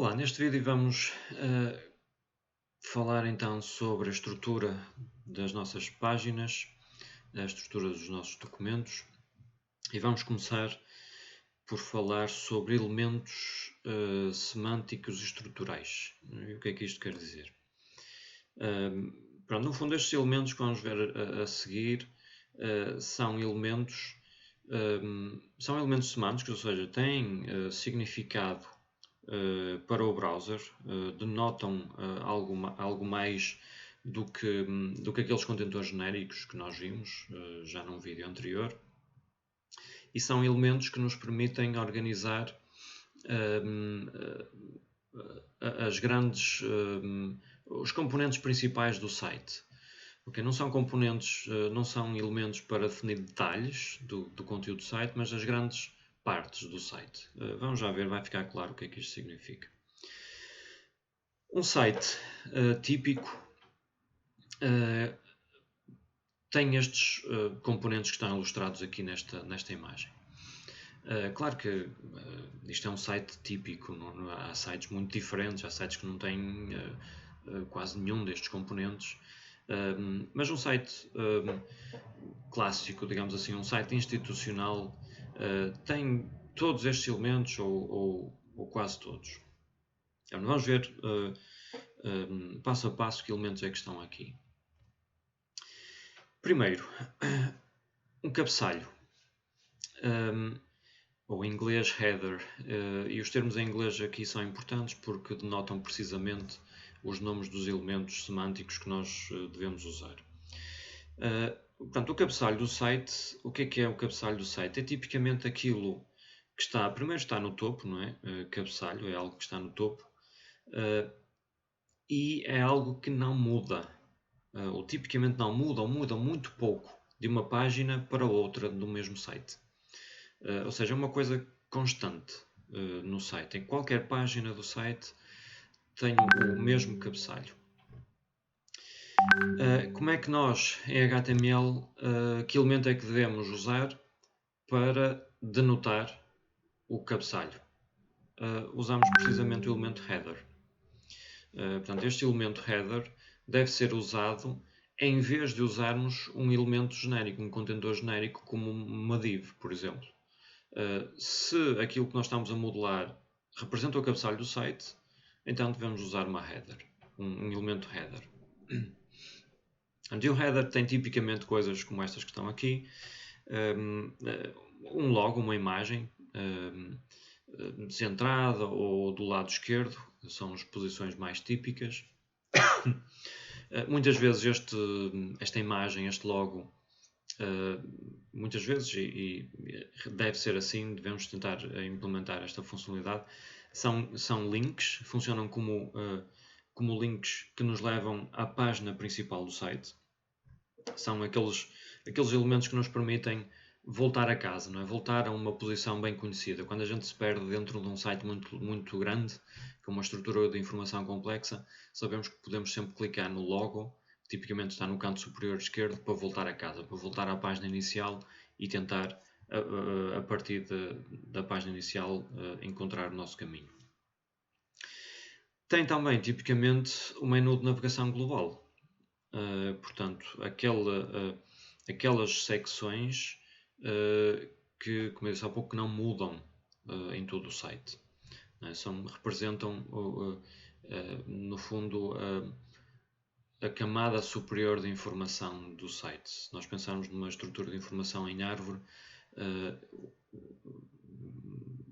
Olá, neste vídeo vamos falar então sobre a estrutura das nossas páginas, a estrutura dos nossos documentos e vamos começar por falar sobre elementos semânticos e estruturais. E o que é que isto quer dizer? Pronto, no fundo, estes elementos que vamos ver a seguir são elementos semânticos, ou seja, têm significado para o browser, denotam algo mais do que aqueles contentores genéricos que nós vimos já num vídeo anterior, e são elementos que nos permitem organizar os componentes principais do site. Okay? Não são componentes, não são elementos para definir detalhes do conteúdo do site, mas as grandes partes do site. Vamos já ver, vai ficar claro o que é que isto significa. Um site típico tem estes componentes que estão ilustrados aqui nesta imagem. Claro que isto é um site típico, há sites muito diferentes, há sites que não têm quase nenhum destes componentes, mas um site clássico, digamos assim, um site institucional, tem todos estes elementos ou quase todos. Então, vamos ver passo a passo que elementos é que estão aqui. Primeiro, um cabeçalho, ou em inglês header, e os termos em inglês aqui são importantes porque denotam precisamente os nomes dos elementos semânticos que nós devemos usar. Portanto, o cabeçalho do site, o que é o cabeçalho do site? É tipicamente aquilo que primeiro está no topo, não é? Cabeçalho é algo que está no topo, e é algo que não muda, ou tipicamente não muda, ou muda muito pouco de uma página para outra do mesmo site. Ou seja, é uma coisa constante no site. Em qualquer página do site tem o mesmo cabeçalho. Como é que nós, em HTML, que elemento é que devemos usar para denotar o cabeçalho? Usamos precisamente o elemento header. Portanto, este elemento header deve ser usado em vez de usarmos um elemento genérico, um contentor genérico como uma div, por exemplo. Se aquilo que nós estamos a modelar representa o cabeçalho do site, então devemos usar uma header, um elemento header. E o header tem tipicamente coisas como estas que estão aqui, um logo, uma imagem centrada ou do lado esquerdo, são as posições mais típicas. Muitas vezes esta imagem, este logo, muitas vezes, e deve ser assim, devemos tentar implementar esta funcionalidade, são links, funcionam como links que nos levam à página principal do site. São aqueles elementos que nos permitem voltar a casa, não é? Voltar a uma posição bem conhecida. Quando a gente se perde dentro de um site muito, muito grande, com uma estrutura de informação complexa, sabemos que podemos sempre clicar no logo, que tipicamente está no canto superior esquerdo, para voltar a casa, para voltar à página inicial e tentar, a partir da página inicial, encontrar o nosso caminho. Tem também, tipicamente, o menu de navegação global. Portanto, aquelas secções que, como eu disse há pouco, que não mudam em todo o site. Representam, no fundo, a camada superior de informação do site. Se nós pensarmos numa estrutura de informação em árvore,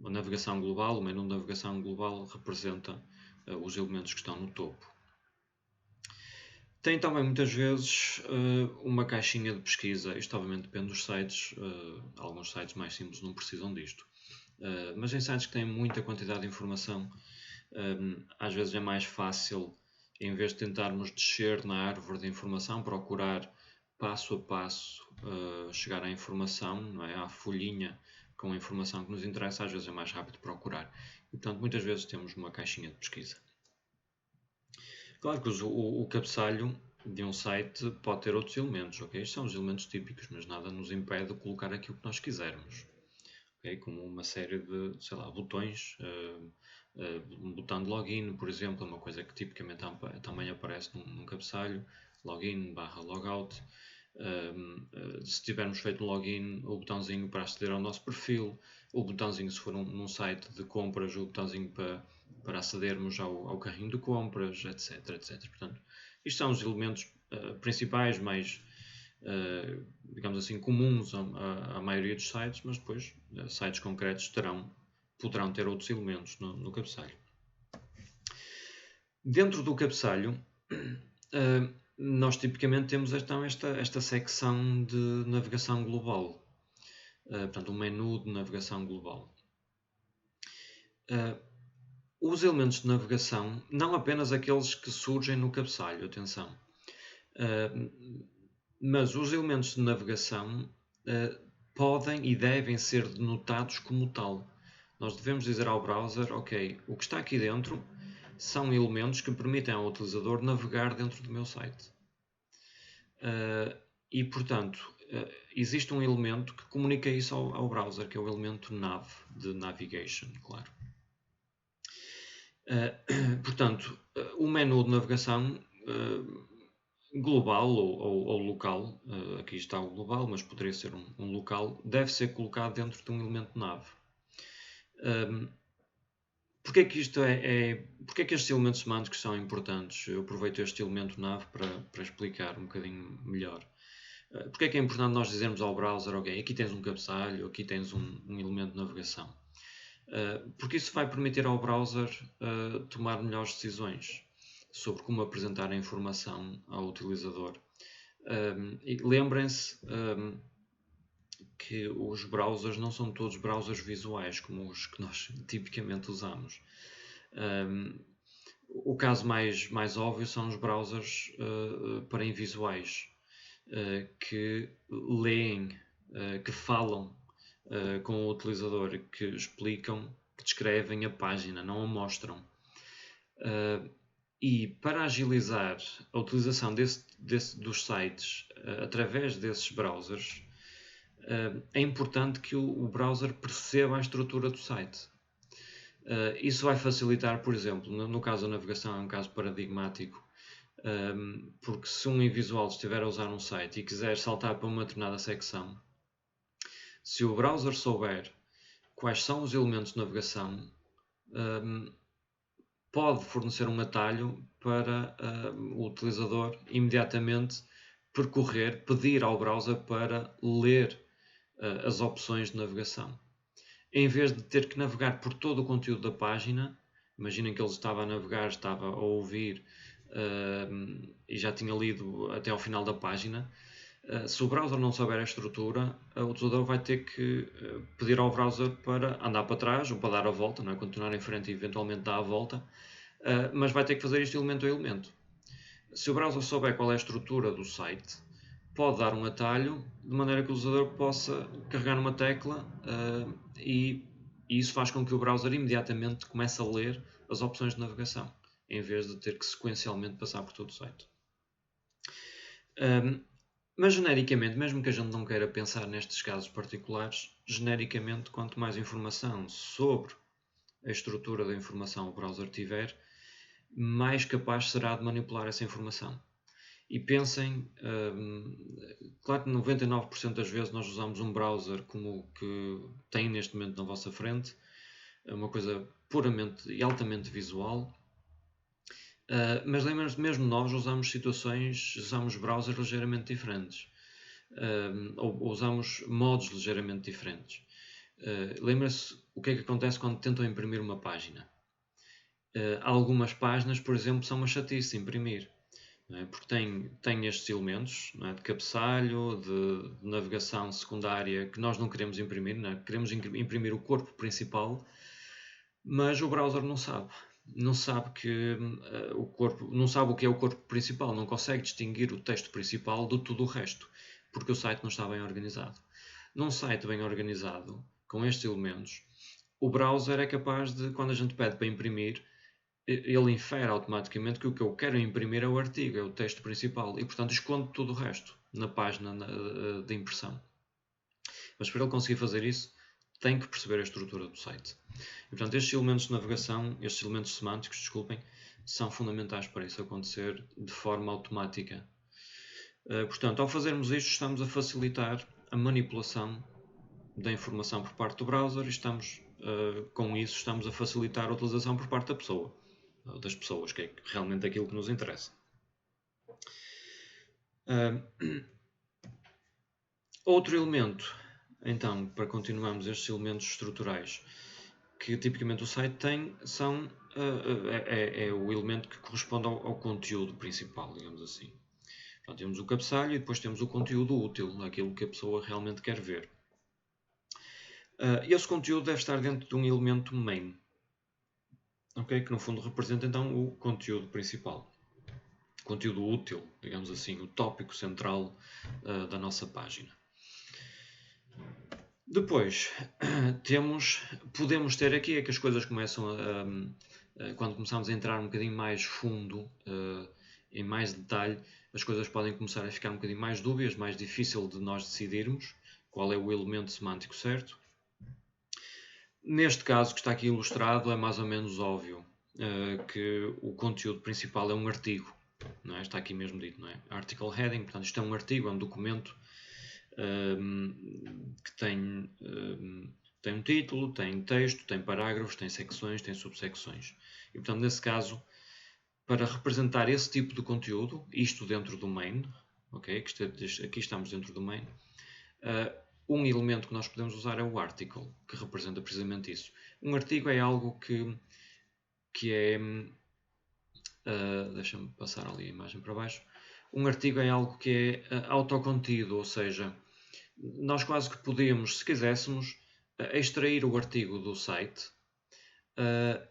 a navegação global, o menu de navegação global representa os elementos que estão no topo. Tem também muitas vezes uma caixinha de pesquisa. Isto obviamente depende dos sites. Alguns sites mais simples não precisam disto. Mas em sites que têm muita quantidade de informação, às vezes é mais fácil, em vez de tentarmos descer na árvore de informação, procurar passo a passo chegar à informação, não é? À folhinha com a informação que nos interessa. Às vezes é mais rápido procurar. E, portanto, muitas vezes temos uma caixinha de pesquisa. Claro que o cabeçalho de um site pode ter outros elementos, ok? Estes são os elementos típicos, mas nada nos impede de colocar aquilo que nós quisermos. okay? Como uma série de, sei lá, botões, um botão de login, por exemplo, é uma coisa que tipicamente também aparece num cabeçalho, login/logout. Se tivermos feito um login, o botãozinho para aceder ao nosso perfil, o botãozinho se for num site de compras, o botãozinho para acedermos ao carrinho de compras, etc, etc. Portanto, isto são os elementos principais, mais, digamos assim, comuns à maioria dos sites, mas depois sites concretos poderão ter outros elementos no cabeçalho. Dentro do cabeçalho, nós tipicamente temos então esta secção de navegação global, portanto, um menu de navegação global. Os elementos de navegação, não apenas aqueles que surgem no cabeçalho, atenção, mas os elementos de navegação podem e devem ser denotados como tal. Nós devemos dizer ao browser, ok, o que está aqui dentro são elementos que permitem ao utilizador navegar dentro do meu site. E, portanto, existe um elemento que comunica isso ao browser, que é o elemento nav, de navigation, claro. Portanto, o menu de navegação global ou local, aqui está o global, mas poderia ser um local, deve ser colocado dentro de um elemento nav. Porquê que porquê que estes elementos semânticos são importantes? Eu aproveito este elemento nav para explicar um bocadinho melhor. Porquê é que é importante nós dizermos ao browser, ok, aqui tens um cabeçalho, aqui tens um elemento de navegação? Porque isso vai permitir ao browser tomar melhores decisões sobre como apresentar a informação ao utilizador. E lembrem-se que os browsers não são todos browsers visuais, como os que nós tipicamente usamos. O caso mais óbvio são os browsers para invisuais, que leem, que falam com o utilizador, que explicam, que descrevem a página, não a mostram. E para agilizar a utilização dos sites através desses browsers, é importante que o browser perceba a estrutura do site. Isso vai facilitar, por exemplo, no caso da navegação é um caso paradigmático, porque se um invisual estiver a usar um site e quiser saltar para uma determinada secção, se o browser souber quais são os elementos de navegação, pode fornecer um atalho para o utilizador imediatamente pedir ao browser para ler as opções de navegação. Em vez de ter que navegar por todo o conteúdo da página, imaginem que ele estava a navegar, estava a ouvir e já tinha lido até ao final da página. Se o browser não souber a estrutura, o utilizador vai ter que pedir ao browser para andar para trás ou para dar a volta, não é? Continuar em frente e eventualmente dar a volta, mas vai ter que fazer isto elemento a elemento. Se o browser souber qual é a estrutura do site, pode dar um atalho de maneira que o utilizador possa carregar numa tecla e isso faz com que o browser imediatamente comece a ler as opções de navegação, em vez de ter que sequencialmente passar por todo o site. Mas genericamente, mesmo que a gente não queira pensar nestes casos particulares, genericamente, quanto mais informação sobre a estrutura da informação o browser tiver, mais capaz será de manipular essa informação. E pensem, claro que 99% das vezes nós usamos um browser como o que tem neste momento na vossa frente, é uma coisa puramente e altamente visual, mas lembrem-se, mesmo nós usamos browsers ligeiramente diferentes, ou usamos modos ligeiramente diferentes. Lembrem-se o que é que acontece quando tentam imprimir uma página. Algumas páginas, por exemplo, são uma chatice imprimir. Porque tem estes elementos, de cabeçalho, de navegação secundária que nós não queremos imprimir, queremos imprimir o corpo principal, mas o browser não sabe. Não sabe não sabe o que é o corpo principal, não consegue distinguir o texto principal de tudo o resto, porque o site não está bem organizado. Num site bem organizado, com estes elementos, o browser é capaz de, quando a gente pede para imprimir, ele infere automaticamente que o que eu quero imprimir é o artigo, é o texto principal, e portanto esconde tudo o resto na página de impressão. Mas para ele conseguir fazer isso, tem que perceber a estrutura do site. E, portanto, estes elementos de navegação, estes elementos semânticos, desculpem, são fundamentais para isso acontecer de forma automática. Portanto, ao fazermos isto, estamos a facilitar a manipulação da informação por parte do browser e com isso estamos a facilitar a utilização por parte das pessoas, que é realmente aquilo que nos interessa. Outro elemento, então, para continuarmos estes elementos estruturais que tipicamente o site tem, é o elemento que corresponde ao conteúdo principal, digamos assim. Portanto, temos o cabeçalho e depois temos o conteúdo útil, aquilo que a pessoa realmente quer ver. Esse conteúdo deve estar dentro de um elemento main, okay? Que no fundo representa então o conteúdo principal. Conteúdo útil, digamos assim, o tópico central da nossa página. Depois, podemos ter aqui é que as coisas começam quando começamos a entrar um bocadinho mais fundo, em mais detalhe, as coisas podem começar a ficar um bocadinho mais dúbias, mais difícil de nós decidirmos qual é o elemento semântico certo. Neste caso que está aqui ilustrado é mais ou menos óbvio que o conteúdo principal é um artigo, não é? Está aqui mesmo dito, não é? Article heading, portanto isto é um artigo, é um documento que tem um título, tem texto, tem parágrafos, tem secções, tem subsecções. E portanto nesse caso, para representar esse tipo de conteúdo, isto dentro do main, okay? Aqui estamos dentro do main, um elemento que nós podemos usar é o article, que representa precisamente isso. Um artigo é algo que é... deixa-me passar ali a imagem para baixo. Um artigo é algo que é autocontido, ou seja, nós quase que podemos, se quiséssemos, extrair o artigo do site,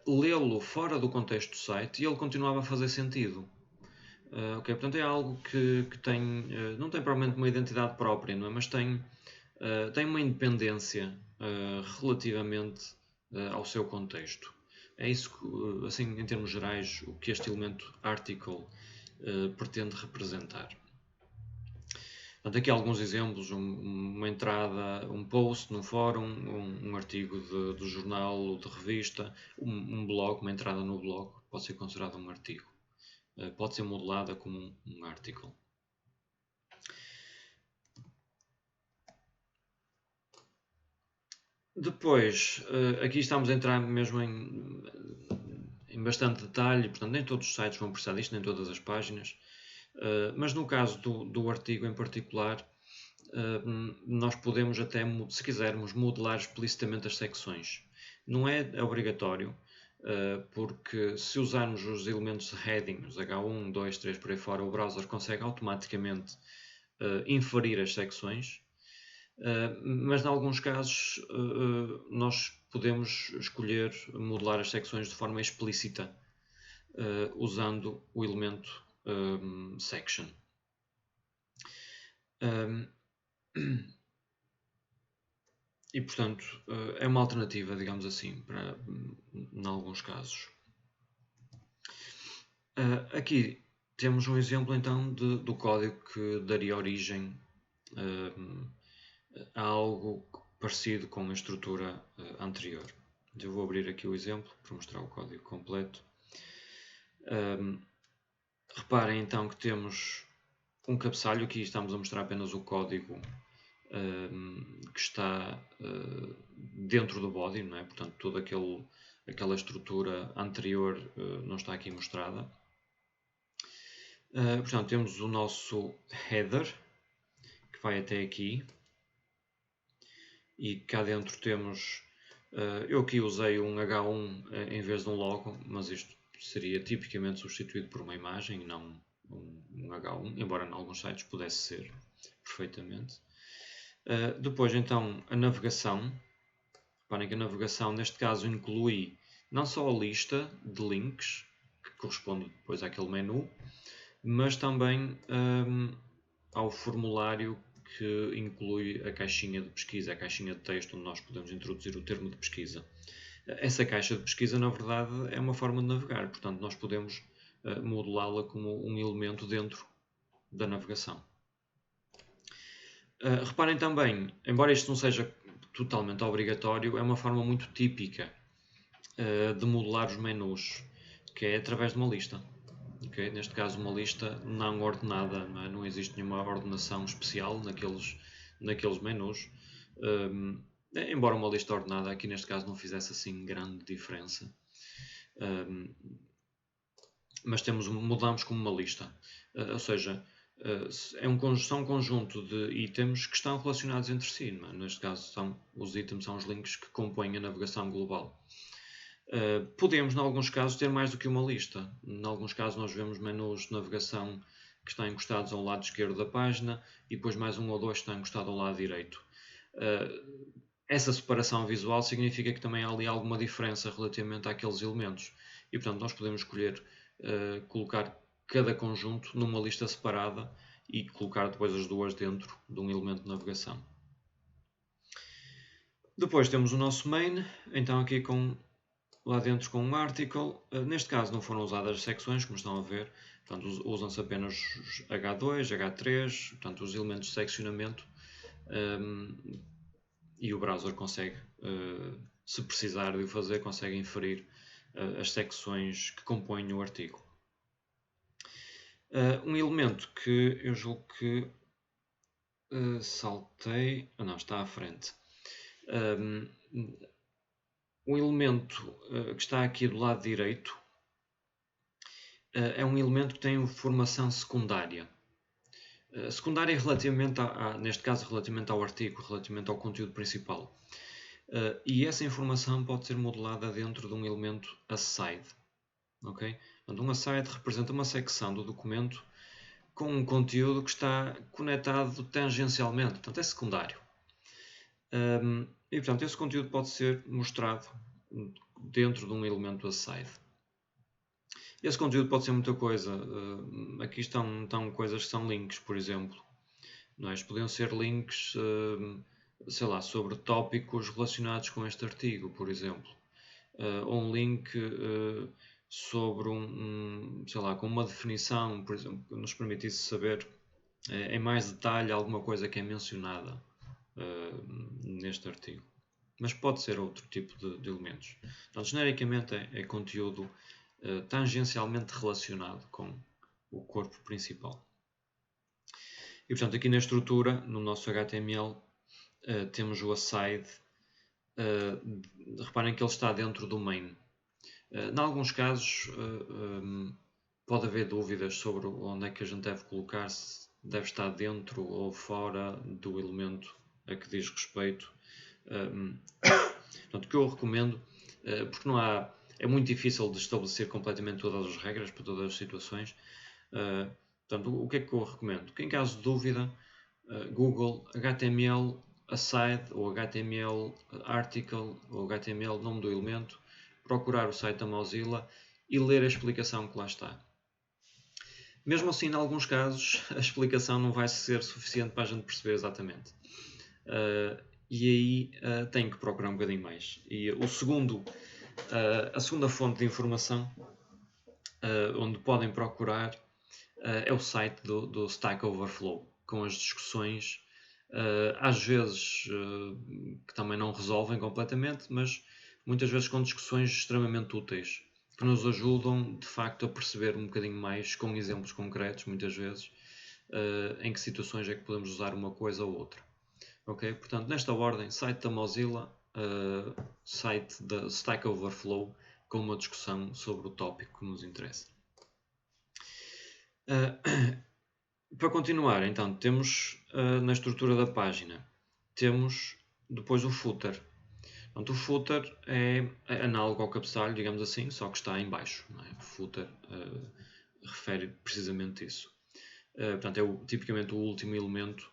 lê-lo fora do contexto do site e ele continuava a fazer sentido. Okay? Portanto, é algo que tem, não tem provavelmente uma identidade própria, não é? Mas tem uma independência relativamente ao seu contexto. É isso, assim, em termos gerais, o que este elemento article pretende representar. Portanto, aqui alguns exemplos, uma entrada, um post no fórum, um artigo do jornal ou de revista, um blog, uma entrada no blog, pode ser considerado um artigo. Pode ser modelada como um article. Depois, aqui estamos a entrar mesmo em bastante detalhe, portanto nem todos os sites vão precisar disto, nem todas as páginas, mas no caso do artigo em particular, nós podemos até, se quisermos, modelar explicitamente as secções. Não é obrigatório, porque se usarmos os elementos de heading, os H1, 2, 3 por aí fora, o browser consegue automaticamente inferir as secções. Mas em alguns casos nós podemos escolher modelar as secções de forma explícita usando o elemento section. E portanto é uma alternativa, digamos assim, em alguns casos. Aqui temos um exemplo então do código que daria origem a algo parecido com a estrutura anterior. Eu vou abrir aqui o exemplo para mostrar o código completo. Reparem então que temos um cabeçalho, aqui estamos a mostrar apenas o código que está dentro do body, não é? Portanto toda aquela estrutura anterior não está aqui mostrada. Portanto temos o nosso header que vai até aqui. E cá dentro temos, eu aqui usei um H1 em vez de um logo, mas isto seria tipicamente substituído por uma imagem e não um H1, embora em alguns sites pudesse ser perfeitamente. Depois então a navegação, reparem que a navegação neste caso inclui não só a lista de links, que corresponde depois àquele menu, mas também ao formulário que inclui a caixinha de pesquisa, a caixinha de texto onde nós podemos introduzir o termo de pesquisa. Essa caixa de pesquisa, na verdade, é uma forma de navegar, portanto nós podemos modelá-la como um elemento dentro da navegação. Reparem também, embora isto não seja totalmente obrigatório, é uma forma muito típica de modelar os menus, que é através de uma lista. Okay? Neste caso, uma lista não ordenada, não existe nenhuma ordenação especial naqueles menus. Embora uma lista ordenada aqui neste caso não fizesse assim grande diferença. Mas mudamos como uma lista. Ou seja, são um conjunto de itens que estão relacionados entre si. Neste caso, os itens são os links que compõem a navegação global. Podemos, em alguns casos, ter mais do que uma lista. Em alguns casos, nós vemos menus de navegação que estão encostados ao lado esquerdo da página e depois mais um ou dois que estão encostados ao lado direito. Essa separação visual significa que também há ali alguma diferença relativamente àqueles elementos. E, portanto, nós podemos escolher colocar cada conjunto numa lista separada e colocar depois as duas dentro de um elemento de navegação. Depois temos o nosso main, então aqui lá dentro com um article. Neste caso não foram usadas as secções, como estão a ver. Portanto, usam-se apenas os H2, H3, portanto, os elementos de seccionamento. E o browser consegue, se precisar de o fazer, consegue inferir as secções que compõem o artigo. Um elemento que eu julgo que saltei... não, está à frente. O elemento que está aqui do lado direito é um elemento que tem informação secundária. Secundária relativamente, neste caso, relativamente ao artigo, relativamente ao conteúdo principal. E essa informação pode ser modelada dentro de um elemento aside. Okay? Portanto, um aside representa uma secção do documento com um conteúdo que está conectado tangencialmente, portanto é secundário. E portanto esse conteúdo pode ser mostrado dentro de um elemento aside. Esse conteúdo pode ser muita coisa. Aqui estão coisas que são links, por exemplo. Podiam ser links, sei lá, sobre tópicos relacionados com este artigo, por exemplo. Ou um link sobre sei lá, com uma definição, por exemplo, que nos permitisse saber em mais detalhe alguma coisa que é mencionada neste artigo. Mas pode ser outro tipo de elementos. Então, genericamente é conteúdo tangencialmente relacionado com o corpo principal. E, portanto, aqui na estrutura, no nosso HTML, temos o aside. Reparem que ele está dentro do main. Em alguns casos, pode haver dúvidas sobre onde é que a gente deve colocar, se deve estar dentro ou fora do elemento a que diz respeito. Portanto, o que eu recomendo, porque é muito difícil de estabelecer completamente todas as regras para todas as situações. Portanto, o que é que eu recomendo? Que em caso de dúvida, Google HTML aside ou HTML article ou HTML nome do elemento, procurar o site da Mozilla e ler a explicação que lá está. Mesmo assim, em alguns casos, a explicação não vai ser suficiente para a gente perceber exatamente. E aí tem que procurar um bocadinho mais. E a segunda fonte de informação onde podem procurar é o site do Stack Overflow, com as discussões, às vezes que também não resolvem completamente, mas muitas vezes com discussões extremamente úteis, que nos ajudam de facto a perceber um bocadinho mais, com exemplos concretos, muitas vezes, em que situações é que podemos usar uma coisa ou outra. Okay? Portanto, nesta ordem, site da Mozilla, site da Stack Overflow, com uma discussão sobre o tópico que nos interessa. Para continuar, então, temos na estrutura da página, temos depois o footer. Portanto, o footer é análogo ao cabeçalho, digamos assim, só que está em baixo. Não é? O footer refere precisamente isso. Portanto, é tipicamente o último elemento.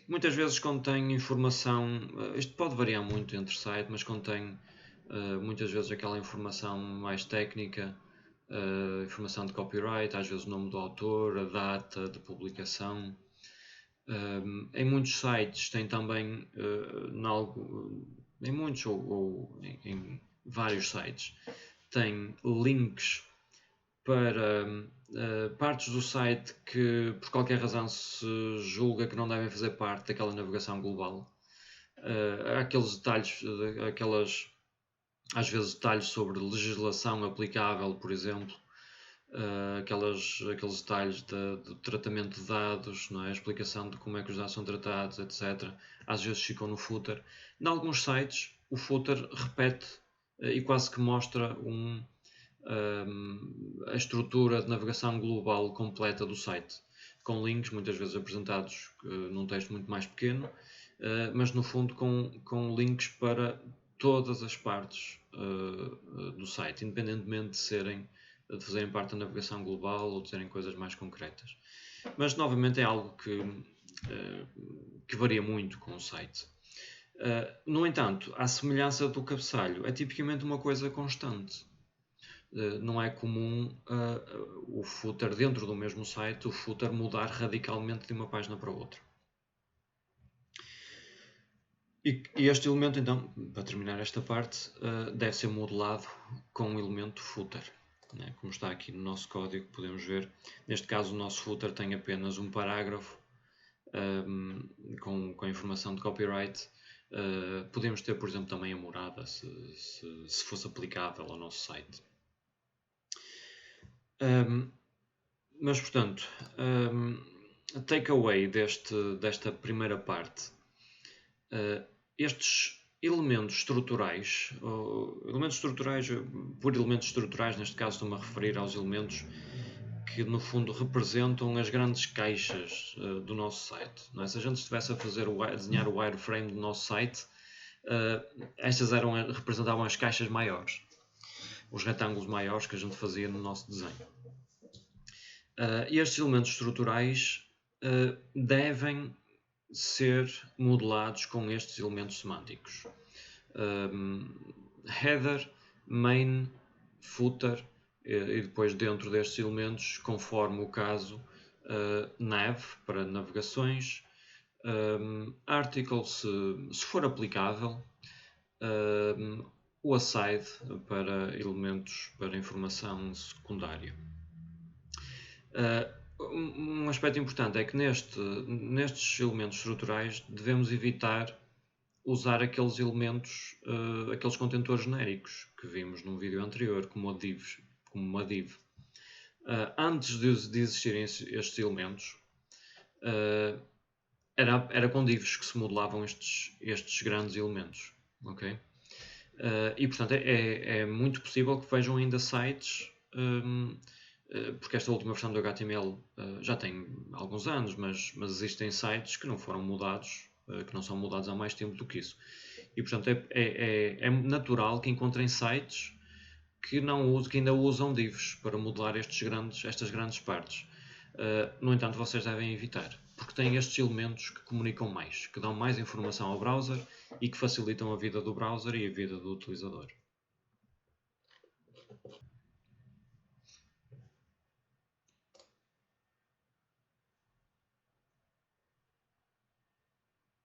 Muitas vezes contém informação, isto pode variar muito entre site, mas contém muitas vezes aquela informação mais técnica, informação de copyright, às vezes o nome do autor, a data de publicação. Em muitos sites tem também, em muitos ou em vários sites, tem links para partes do site que por qualquer razão se julga que não devem fazer parte daquela navegação global. Há aqueles detalhes, às vezes detalhes sobre legislação aplicável, por exemplo, aqueles detalhes do tratamento de dados, não é? A explicação de como é que os dados são tratados, etc. Às vezes ficam no footer. Em alguns sites, o footer repete e quase que mostra a estrutura de navegação global completa do site, com links muitas vezes apresentados num texto muito mais pequeno, mas no fundo com links para todas as partes do site, independentemente de fazerem parte da navegação global ou de serem coisas mais concretas. Mas novamente é algo que varia muito com o site. No entanto, à semelhança do cabeçalho, é tipicamente uma coisa constante. Não é comum o footer dentro do mesmo site, o footer mudar radicalmente de uma página para outra. E este elemento, então, para terminar esta parte, deve ser modelado com o elemento footer. Né? Como está aqui no nosso código, podemos ver. Neste caso, o nosso footer tem apenas um parágrafo com a informação de copyright. Podemos ter, por exemplo, também a morada, se fosse aplicável ao nosso site. Mas, portanto, takeaway desta primeira parte. Estes elementos estruturais, por elementos estruturais, neste caso estou-me a referir aos elementos que no fundo representam as grandes caixas do nosso site. Não é? Se a gente estivesse a desenhar o wireframe do nosso site, estas representavam as caixas maiores, os retângulos maiores que a gente fazia no nosso desenho. E estes elementos estruturais devem ser modelados com estes elementos semânticos. Header, main, footer e depois dentro destes elementos, conforme o caso, nav para navegações, article se for aplicável, o aside para elementos para informação secundária. Um aspecto importante é que nestes elementos estruturais devemos evitar usar aqueles elementos, aqueles contentores genéricos que vimos no vídeo anterior, como uma div. Antes de existirem estes elementos, era com divs que se modelavam estes grandes elementos. Okay? E portanto é muito possível que vejam ainda sites, porque esta última versão do HTML já tem alguns anos, mas existem sites que não foram mudados, que não são mudados há mais tempo do que isso. E portanto é natural que encontrem sites que ainda usam divs para modelar estas grandes partes. No entanto, vocês devem evitar, porque têm estes elementos que comunicam mais, que dão mais informação ao browser e que facilitam a vida do browser e a vida do utilizador.